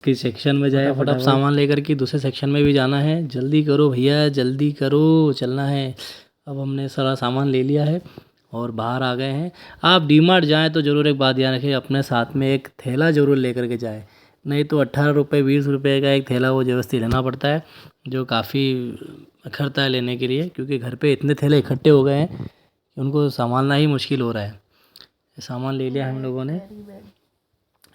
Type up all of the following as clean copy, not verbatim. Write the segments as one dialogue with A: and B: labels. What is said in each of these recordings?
A: किस सेक्शन में जाए, फटाफट सामान लेकर के दूसरे सेक्शन में भी जाना है। जल्दी करो भैया, जल्दी करो, चलना है। अब हमने सारा सामान ले लिया है और बाहर आ गए हैं। आप डीमार्ट जाएँ तो ज़रूर एक बात ध्यान रखिए, अपने साथ में एक थैला ज़रूर लेकर के जाएँ, नहीं तो 18 रुपये 20 रुपये का एक थैला वो ज़बरदस्ती लेना पड़ता है, जो काफ़ी अखरता है लेने के लिए, क्योंकि घर पे इतने थैले इकट्ठे हो गए हैं कि उनको संभालना ही मुश्किल हो रहा है। सामान ले लिया हम लोगों ने।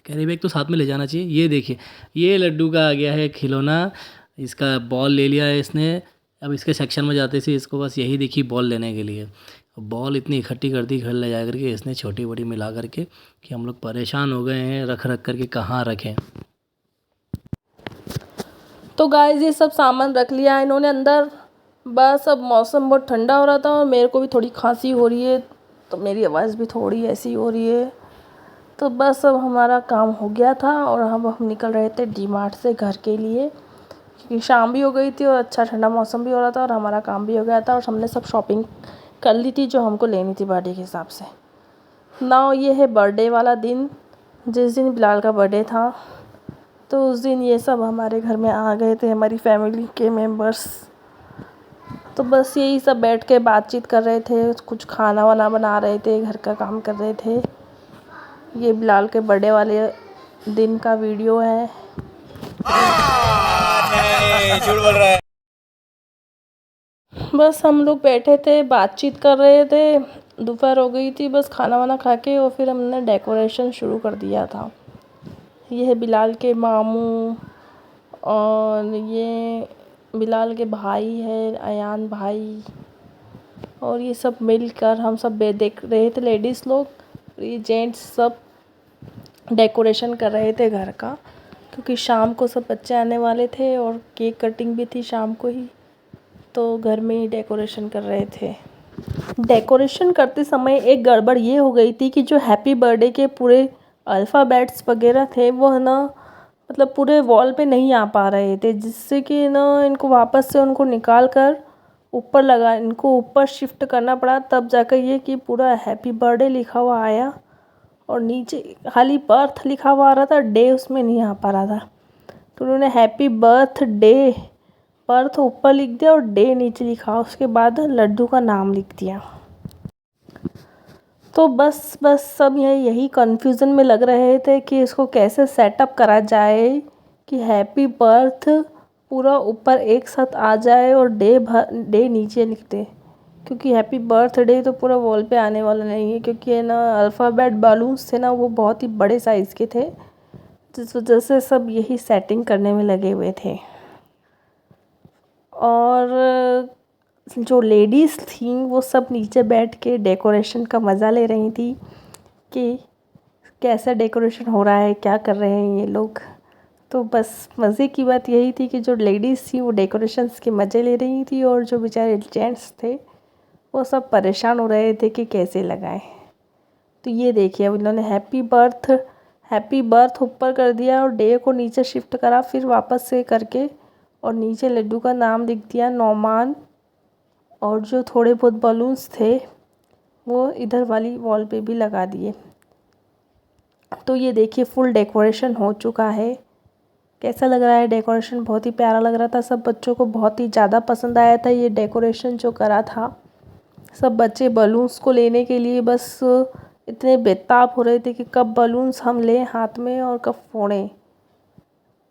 A: कैरी बैग तो साथ में ले जाना चाहिए। ये देखिए, ये लड्डू का आ गया है खिलौना, इसका बॉल ले लिया है इसने। अब इसके सेक्शन में जाते थे, इसको बस यही दिखी बॉल लेने के लिए। बॉल इतनी इकट्ठी कर दी घर ले जा करके इसने, छोटी बड़ी मिला करके, कि हम लोग परेशान हो गए हैं रख रख करके कहाँ रखें।
B: तो गाइस ये सब सामान रख लिया इन्होंने अंदर। बस अब मौसम बहुत ठंडा हो रहा था और मेरे को भी थोड़ी खांसी हो रही है, तो मेरी आवाज़ भी थोड़ी ऐसी हो रही है। तो बस अब हमारा काम हो गया था और अब हम निकल रहे थे डीमार्ट से घर के लिए, क्योंकि शाम भी हो गई थी और अच्छा ठंडा मौसम भी हो रहा था और हमारा काम भी हो गया था और हमने सब शॉपिंग कर ली थी जो हमको लेनी थी बर्थडे के हिसाब से। नाउ ये है बर्थडे वाला दिन, जिस दिन बिलाल का बर्थडे था। तो उस दिन ये सब हमारे घर में आ गए थे, हमारी फैमिली के मेंबर्स। तो बस यही सब बैठ के बातचीत कर रहे थे, कुछ खाना वाना बना रहे थे, घर का काम कर रहे थे। ये बिलाल के बर्थडे वाले दिन का वीडियो है। नहीं, झूठ बोल रहा है। बस हम लोग बैठे थे, बातचीत कर रहे थे। दोपहर हो गई थी, बस खाना वाना खा के और फिर हमने डेकोरेशन शुरू कर दिया था। ये है बिलाल के मामू और ये बिलाल के भाई है अयान भाई, और ये सब मिलकर हम सब देख रहे थे, लेडीज़ लोग, ये जेंट्स सब डेकोरेशन कर रहे थे घर का, क्योंकि शाम को सब बच्चे आने वाले थे और केक कटिंग भी थी शाम को ही, तो घर में ही डेकोरेशन कर रहे थे। डेकोरेशन करते समय एक गड़बड़ ये हो गई थी कि जो हैप्पी बर्थडे के पूरे अल्फ़ाबेट्स वगैरह थे वो है ना, मतलब पूरे वॉल पे नहीं आ पा रहे थे, जिससे कि ना इनको वापस से उनको निकाल कर ऊपर लगा, इनको ऊपर शिफ्ट करना पड़ा, तब जाकर ये कि पूरा हैप्पी बर्थडे लिखा हुआ आया और नीचे खाली बर्थ लिखा हुआ आ रहा था, डे उसमें नहीं आ पा रहा था। तो उन्होंने हैप्पी बर्थ डे, बर्थ ऊपर लिख दिया और डे नीचे लिखा, उसके बाद लड्डू का नाम लिख दिया। तो बस सब यही कन्फ्यूज़न में लग रहे थे कि इसको कैसे सेटअप करा जाए कि हैप्पी बर्थ पूरा ऊपर एक साथ आ जाए और डे नीचे लिख दे, क्योंकि हैप्पी बर्थडे तो पूरा वॉल पे आने वाला नहीं है, क्योंकि है ना अल्फ़ाबेट बालून्स थे ना वो बहुत ही बड़े साइज़ के थे, जिस वजह से सब यही सेटिंग करने में लगे हुए थे। और जो लेडीज़ थी वो सब नीचे बैठ के डेकोरेशन का मज़ा ले रही थी कि कैसा डेकोरेशन हो रहा है, क्या कर रहे हैं ये लोग। तो बस मज़े की बात यही थी कि जो लेडीज़ थी वो डेकोरेशंस के मज़े ले रही थी और जो बेचारे जेंट्स थे वो सब परेशान हो रहे थे कि कैसे लगाएं। तो ये देखिए, अब इन्होंने हैप्पी बर्थ ऊपर कर दिया और डे को नीचे शिफ्ट करा, फिर वापस से करके और नीचे लड्डू का नाम लिख दिया नौमान, और जो थोड़े बहुत बलून्स थे वो इधर वाली वॉल पे भी लगा दिए। तो ये देखिए फुल डेकोरेशन हो चुका है। कैसा लग रहा है डेकोरेशन? बहुत ही प्यारा लग रहा था, सब बच्चों को बहुत ही ज़्यादा पसंद आया था ये डेकोरेशन जो करा था। सब बच्चे बलून्स को लेने के लिए बस इतने बेताब हो रहे थे कि कब बलून्स हम लें हाथ में और कब फोड़ें।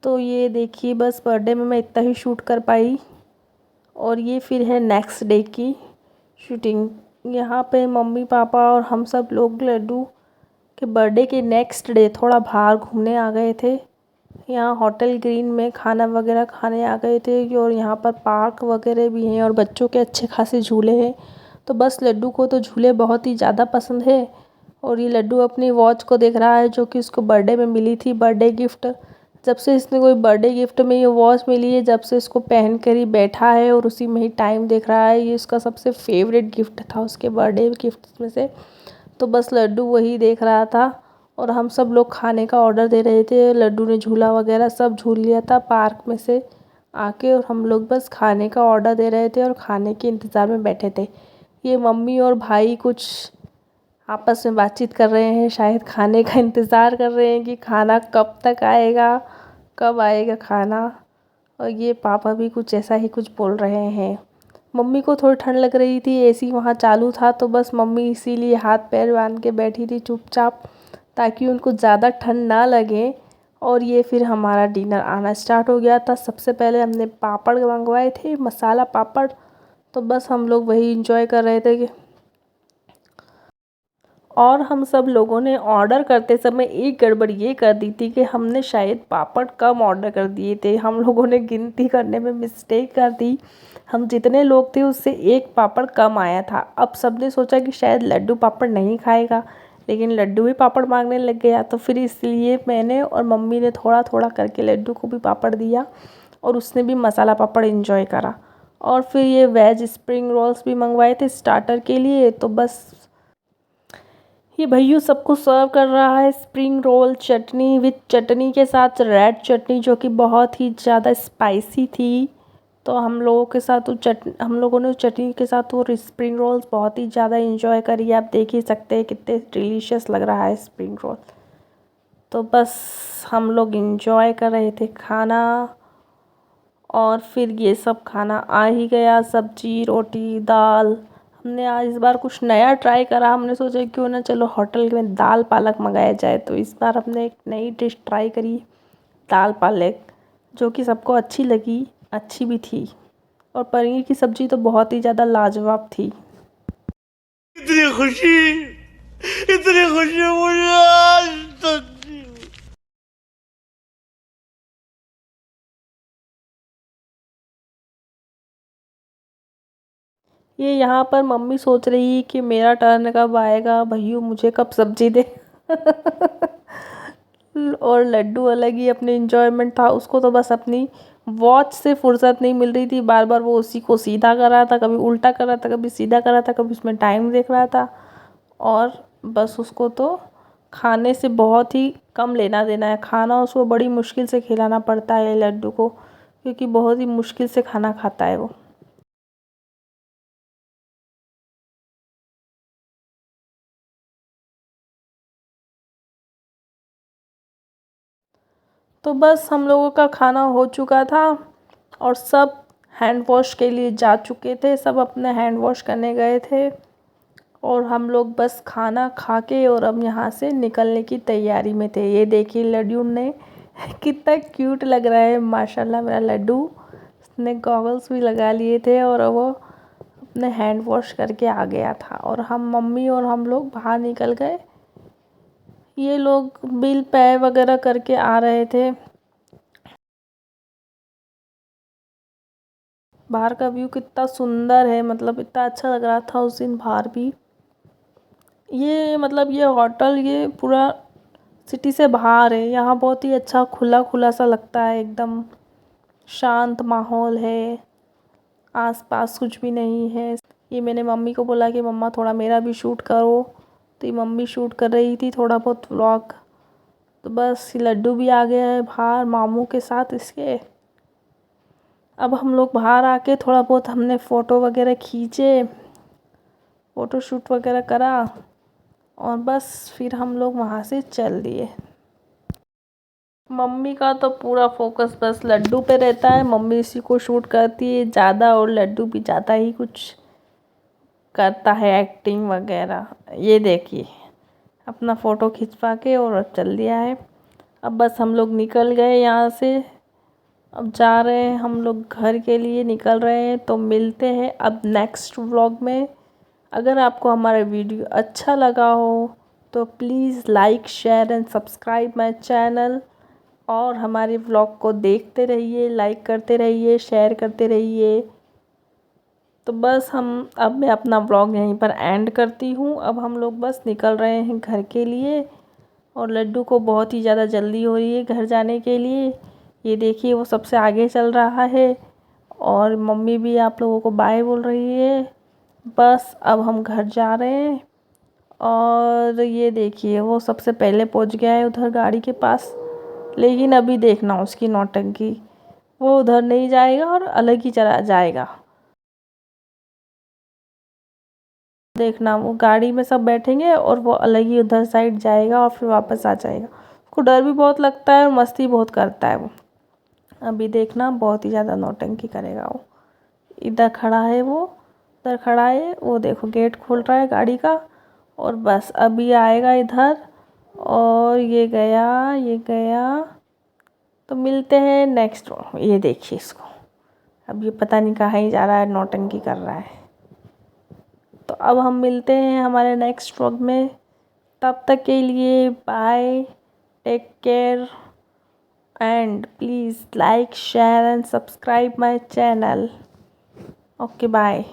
B: तो ये देखिए, बस बर्थडे में मैं इतना ही शूट कर पाई और ये फिर है नेक्स्ट डे की शूटिंग। यहाँ पे मम्मी पापा और हम सब लोग लड्डू के बर्थडे के नेक्स्ट डे थोड़ा बाहर घूमने आ गए थे। यहाँ होटल ग्रीन में खाना वगैरह खाने आ गए थे और यहाँ पर पार्क वगैरह भी हैं और बच्चों के अच्छे खासे झूले हैं। तो बस लड्डू को तो झूले बहुत ही ज़्यादा पसंद है और ये लड्डू अपनी वॉच को देख रहा है जो कि उसको बर्थडे में मिली थी, बर्थडे गिफ्ट। जब से इसने कोई बर्थडे गिफ्ट में ये वॉच मिली है, जब से इसको पहन कर ही बैठा है और उसी में ही टाइम देख रहा है। ये इसका सबसे फेवरेट गिफ्ट था उसके बर्थडे गिफ्ट में से। तो बस लड्डू वही देख रहा था और हम सब लोग खाने का ऑर्डर दे रहे थे। लड्डू ने झूला वगैरह सब झूल लिया था पार्क में से आके और हम लोग बस खाने का ऑर्डर दे रहे थे और खाने के इंतज़ार में बैठे थे। ये मम्मी और भाई कुछ आपस में बातचीत कर रहे हैं, शायद खाने का इंतज़ार कर रहे हैं कि खाना कब तक आएगा, कब आएगा खाना। और ये पापा भी कुछ ऐसा ही कुछ बोल रहे हैं। मम्मी को थोड़ी ठंड लग रही थी, एसी वहाँ चालू था, तो बस मम्मी इसीलिए हाथ पैर बांध के बैठी थी चुपचाप, ताकि उनको ज़्यादा ठंड ना लगे। और ये फिर हमारा डिनर आना स्टार्ट हो गया था। सबसे पहले हमने पापड़ मंगवाए थे, मसाला पापड़, तो बस हम लोग वही इंजॉय कर रहे थे। और हम सब लोगों ने ऑर्डर करते समय एक गड़बड़ ये कर दी थी कि हमने शायद पापड़ कम ऑर्डर कर दिए थे। हम लोगों ने गिनती करने में मिस्टेक कर दी। हम जितने लोग थे उससे एक पापड़ कम आया था। अब सबने सोचा कि शायद लड्डू पापड़ नहीं खाएगा, लेकिन लड्डू भी पापड़ मांगने लग गया। तो फिर इसलिए मैंने और मम्मी ने थोड़ा थोड़ा करके लड्डू को भी पापड़ दिया, और उसने भी मसाला पापड़ इंजॉय करा। और फिर ये वेज स्प्रिंग रोल्स भी मंगवाए थे स्टार्टर के लिए। तो बस ये भैयू सबको सर्व कर रहा है स्प्रिंग रोल चटनी, विथ चटनी के साथ रेड चटनी, जो कि बहुत ही ज़्यादा स्पाइसी थी। तो हम लोगों के साथ हम लोगों ने चटनी के साथ वो स्प्रिंग रोल्स बहुत ही ज़्यादा इंजॉय करी। आप देख ही सकते हैं कितने डिलीशियस लग रहा है स्प्रिंग रोल। तो बस हम लोग इंजॉय कर रहे थे खाना। और फिर ये सब खाना आ ही गया, सब्जी रोटी दाल। हमने आज इस बार कुछ नया ट्राई करा। हमने सोचा क्यों ना चलो होटल में दाल पालक मंगाया जाए। तो इस बार हमने एक नई डिश ट्राई करी, दाल पालक, जो कि सबको अच्छी लगी, अच्छी भी थी। और पनीर की सब्ज़ी तो बहुत ही ज़्यादा लाजवाब थी।
C: इतनी खुशी, इतनी खुशी मुझे आज तक नहीं हुई।
B: ये यहाँ पर मम्मी सोच रही कि मेरा टर्न कब आएगा, भैयू मुझे कब सब्जी दे। और लड्डू अलग ही अपने इंजॉयमेंट था। उसको तो बस अपनी वॉच से फुर्सत नहीं मिल रही थी। बार बार वो उसी को सीधा कर रहा था, कभी उल्टा कर रहा था, कभी सीधा कर रहा था, कभी उसमें टाइम देख रहा था। और बस उसको तो खाने से बहुत ही कम लेना देना है। खाना उसको बड़ी मुश्किल से खिलाना पड़ता है लड्डू को, क्योंकि बहुत ही मुश्किल से खाना खाता है वो। तो बस हम लोगों का खाना हो चुका था, और सब हैंड वॉश के लिए जा चुके थे। सब अपने हैंड वॉश करने गए थे, और हम लोग बस खाना खा के और अब यहाँ से निकलने की तैयारी में थे। ये देखिए लड्डू ने कितना क्यूट लग रहा है माशाल्लाह मेरा लड्डू। उसने गॉगल्स भी लगा लिए थे, और वो अपने हैंड वॉश करके आ गया था। और हम मम्मी और हम लोग बाहर निकल गए। ये लोग बिल पे वगैरह करके आ रहे थे। बाहर का व्यू कितना सुंदर है, मतलब इतना अच्छा लग रहा था उस दिन बाहर भी। ये मतलब ये होटल ये पूरा सिटी से बाहर है। यहाँ बहुत ही अच्छा खुला खुला सा लगता है, एकदम शांत माहौल है, आसपास कुछ भी नहीं है। ये मैंने मम्मी को बोला कि मम्मा थोड़ा मेरा भी शूट करो, तो ये मम्मी शूट कर रही थी थोड़ा बहुत व्लॉग। तो बस लड्डू भी आ गया है बाहर मामू के साथ इसके। अब हम लोग बाहर आके थोड़ा बहुत हमने फ़ोटो वगैरह खींचे, फ़ोटो शूट वगैरह करा, और बस फिर हम लोग वहाँ से चल दिए। मम्मी का तो पूरा फोकस बस लड्डू पे रहता है। मम्मी इसी को शूट करती है ज़्यादा, और लड्डू भी ज़्यादा ही कुछ करता है एक्टिंग वगैरह। ये देखिए अपना फ़ोटो खिंचवा के और चल दिया है। अब बस हम लोग निकल गए यहाँ से। अब जा रहे हैं हम लोग घर के लिए, निकल रहे हैं। तो मिलते हैं अब नेक्स्ट व्लॉग में। अगर आपको हमारा वीडियो अच्छा लगा हो तो please like share and subscribe my channel, और हमारे व्लॉग को देखते रहिए, लाइक करते रहिए, शेयर करते रहिए। तो बस अब मैं अपना व्लॉग यहीं पर एंड करती हूँ। अब हम लोग बस निकल रहे हैं घर के लिए, और लड्डू को बहुत ही ज़्यादा जल्दी हो रही है घर जाने के लिए। ये देखिए वो सबसे आगे चल रहा है, और मम्मी भी आप लोगों को बाय बोल रही है। बस अब हम घर जा रहे हैं। और ये देखिए वो सबसे पहले पहुंच गया है उधर गाड़ी के पास, लेकिन अभी देखना उसकी नौटंकी, वो उधर नहीं जाएगा और अलग ही चला जाएगा। देखना वो गाड़ी में सब बैठेंगे और वो अलग ही उधर साइड जाएगा और फिर वापस आ जाएगा। उसको डर भी बहुत लगता है और मस्ती बहुत करता है वो। अभी देखना बहुत ही ज़्यादा नौटंकी करेगा वो। इधर खड़ा है वो, उधर खड़ा है वो, देखो गेट खोल रहा है गाड़ी का। और बस अभी आएगा इधर, और ये गया। तो मिलते हैं नेक्स्ट। ये देखिए इसको, अब ये पता नहीं कहाँ ही जा रहा है, नौटंकी कर रहा है। तो अब हम मिलते हैं हमारे नेक्स्ट व्लॉग में। तब तक के लिए bye, take care, and please like, share and subscribe my channel. Okay, bye.